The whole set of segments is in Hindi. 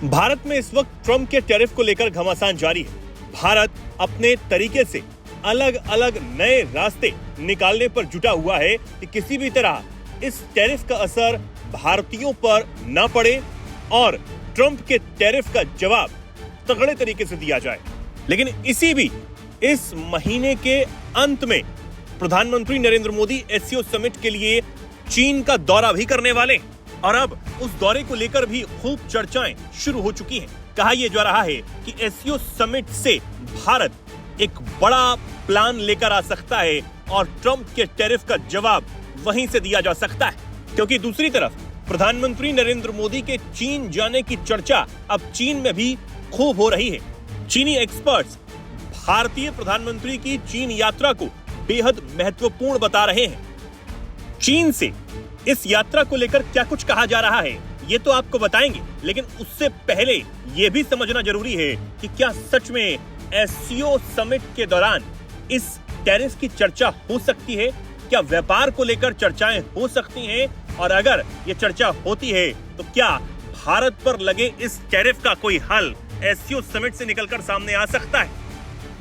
भारत में इस वक्त ट्रंप के टैरिफ को लेकर घमासान जारी है। भारत अपने तरीके से अलग अलग नए रास्ते निकालने पर जुटा हुआ है कि किसी भी तरह इस टैरिफ का असर भारतीयों पर न पड़े और ट्रंप के टैरिफ का जवाब तगड़े तरीके से दिया जाए। लेकिन इस महीने के अंत में प्रधानमंत्री नरेंद्र मोदी एससीओ समिट के लिए चीन का दौरा भी करने वाले और अब उस दौरे को लेकर भी खूब चर्चाएं शुरू हो चुकी हैं। कहा यह जा रहा है कि एससीओ समिट से भारत एक बड़ा प्लान लेकर आ सकता है और ट्रंप के टैरिफ का जवाब वहीं से दिया जा सकता है, क्योंकि दूसरी तरफ प्रधानमंत्री नरेंद्र मोदी के चीन जाने की चर्चा अब चीन में भी खूब हो रही है। चीनी एक्सपर्ट्स भारतीय प्रधानमंत्री की चीन यात्रा को बेहद महत्वपूर्ण बता रहे हैं। चीन से इस यात्रा को लेकर क्या कुछ कहा जा रहा है ये तो आपको बताएंगे, लेकिन उससे पहले यह भी समझना जरूरी है कि क्या सच में एससीओ समिट के दौरान इस टैरिफ की चर्चा हो सकती है, क्या व्यापार को लेकर चर्चाएं हो सकती हैं, और अगर ये चर्चा होती है तो क्या भारत पर लगे इस टैरिफ का कोई हल एससीओ समिट से निकलकर सामने आ सकता है।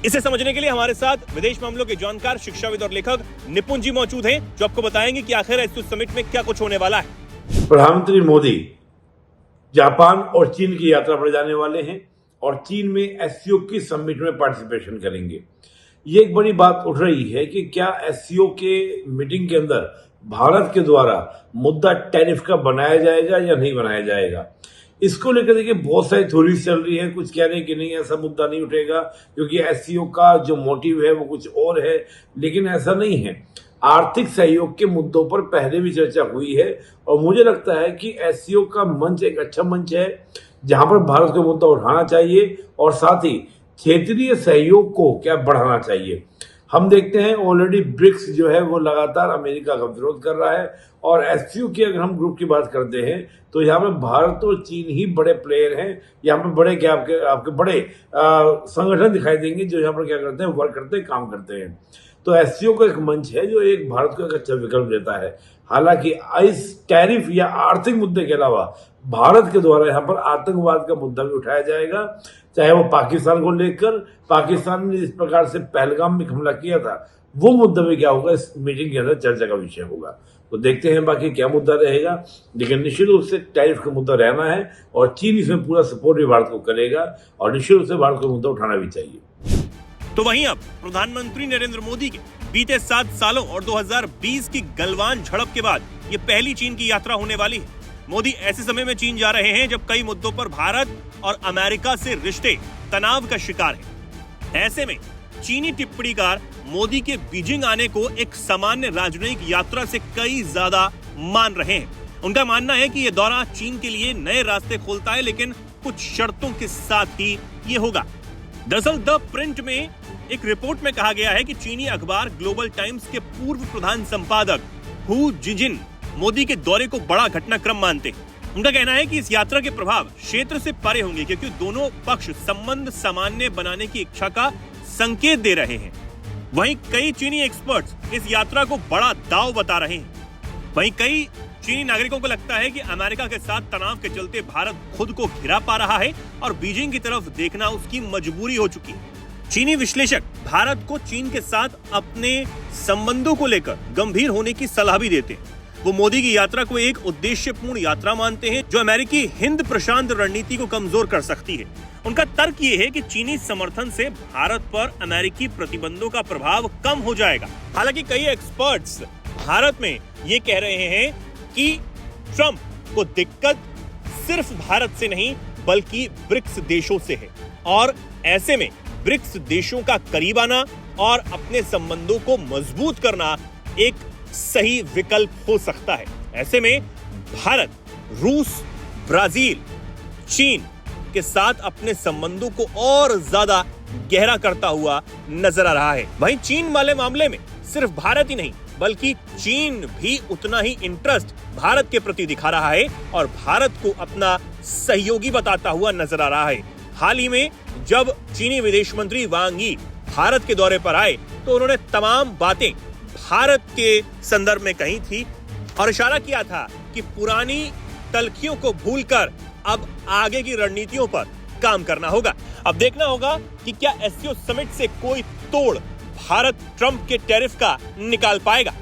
इसे समझने के लिए हमारे साथ विदेश मामलों के जानकार, शिक्षाविद और लेखक निपुण जी मौजूद हैं, जो आपको बताएंगे कि आखिर एससीओ समिट में क्या कुछ होने वाला है। प्रधानमंत्री मोदी जापान और चीन की यात्रा पर जाने वाले हैं और चीन में एससीओ की समिट में पार्टिसिपेशन करेंगे। ये एक बड़ी बात उठ रही है कि क्या एससीओ के मीटिंग के अंदर भारत के द्वारा मुद्दा टैरिफ का बनाया जाएगा या नहीं बनाया जाएगा। इसको लेकर देखिए बहुत सारी थ्योरीज चल रही है। कुछ कह रहे हैं कि नहीं, ऐसा मुद्दा नहीं उठेगा क्योंकि एससीओ का जो मोटिव है वो कुछ और है, लेकिन ऐसा नहीं है। आर्थिक सहयोग के मुद्दों पर पहले भी चर्चा हुई है और मुझे लगता है कि एससीओ का मंच एक अच्छा मंच है जहां पर भारत को मुद्दा उठाना चाहिए और साथ ही क्षेत्रीय सहयोग को क्या बढ़ाना चाहिए। हम देखते हैं ऑलरेडी ब्रिक्स जो है वो लगातार अमेरिका का विरोध कर रहा है और एससीओ की अगर हम ग्रुप की बात करते हैं तो यहाँ पे भारत और चीन ही बड़े प्लेयर हैं। यहाँ पे बड़े क्या आपके बड़े संगठन दिखाई देंगे जो यहाँ पर क्या करते हैं, वर्क करते हैं, काम करते हैं। तो एससीओ का एक मंच है जो एक भारत को एक अच्छा विकल्प देता है। हालांकि इस टैरिफ या आर्थिक मुद्दे के अलावा भारत के द्वारा यहाँ पर आतंकवाद का मुद्दा भी उठाया जाएगा, चाहे वो पाकिस्तान को लेकर, पाकिस्तान ने जिस प्रकार से पहलगाम में हमला किया था वो मुद्दा भी क्या होगा इस मीटिंग के अंदर चर्चा का विषय होगा। तो देखते हैं बाकी क्या मुद्दा रहेगा, लेकिन निश्चित रूप से टैरिफ का मुद्दा रहना है और चीन इसमें पूरा सपोर्ट भी भारत को करेगा और निश्चित रूप से भारत को मुद्दा उठाना भी चाहिए। तो वहीं अब प्रधानमंत्री नरेंद्र मोदी के बीते 7 सालों और 2020 की गलवान झड़प के बाद ये पहली चीन की यात्रा होने वाली है। मोदी ऐसे समय में चीन जा रहे हैं जब कई मुद्दों पर भारत और अमेरिका से रिश्ते तनाव का शिकार हैं। ऐसे में चीनी टिप्पणीकार मोदी के बीजिंग आने को एक सामान्य राजनयिक यात्रा से कई ज्यादा मान रहे हैं। उनका मानना है कि यह दौरा चीन के लिए नए रास्ते खोलता है, लेकिन कुछ शर्तों के साथ ही ये होगा। दरअसल द प्रिंट में एक रिपोर्ट में कहा गया है कि चीनी अखबार ग्लोबल टाइम्स के पूर्व प्रधान संपादक हु जिजिन मोदी के दौरे को बड़ा घटनाक्रम मानते हैं। उनका कहना है कि इस यात्रा के प्रभाव क्षेत्र से परे होंगे, क्योंकि दोनों पक्ष संबंध सामान्य बनाने की इच्छा का संकेत दे रहे हैं। वहीं कई चीनी एक्सपर्ट्स इस यात्रा को बड़ा दांव बता रहे हैं। वहीं कई चीनी नागरिकों को लगता है कि अमेरिका के साथ तनाव के चलते भारत खुद को घिरा पा रहा है और बीजिंग की तरफ देखना उसकी मजबूरी हो चुकी है। चीनी विश्लेषक भारत को चीन के साथ अपने संबंधों को लेकर गंभीर होने की सलाह भी देते हैं। वो मोदी की यात्रा को एक उद्देश्यपूर्ण यात्रा मानते हैं जो अमेरिकी हिंद प्रशांत रणनीति को कमजोर कर सकती है। उनका तर्क ये है कि चीनी समर्थन से भारत पर अमेरिकी प्रतिबंधों का प्रभाव कम हो जाएगा। हालांकि कई एक्सपर्ट्स भारत में ये कह रहे हैं कि ट्रंप को दिक्कत सिर्फ भारत से नहीं बल्कि ब्रिक्स देशों से है और ऐसे में ब्रिक्स देशों का करीब आना और अपने संबंधों को मजबूत करना एक सही विकल्प हो सकता है। ऐसे में भारत, रूस, ब्राजील, चीन के साथ अपने संबंधों को और ज्यादा गहरा करता हुआ नजर आ रहा है। वहीं चीन वाले मामले में सिर्फ भारत ही नहीं बल्कि चीन भी उतना ही इंटरेस्ट भारत के प्रति दिखा रहा है और भारत को अपना सहयोगी बताता हुआ नजर आ रहा है। हाल ही में जब चीनी विदेश मंत्री वांग यी भारत के दौरे पर आए तो उन्होंने तमाम बातें भारत के संदर्भ में कही थी और इशारा किया था कि पुरानी तलखियों को भूलकर अब आगे की रणनीतियों पर काम करना होगा। अब देखना होगा कि क्या एससीओ समिट से कोई तोड़ भारत ट्रंप के टैरिफ का निकाल पाएगा।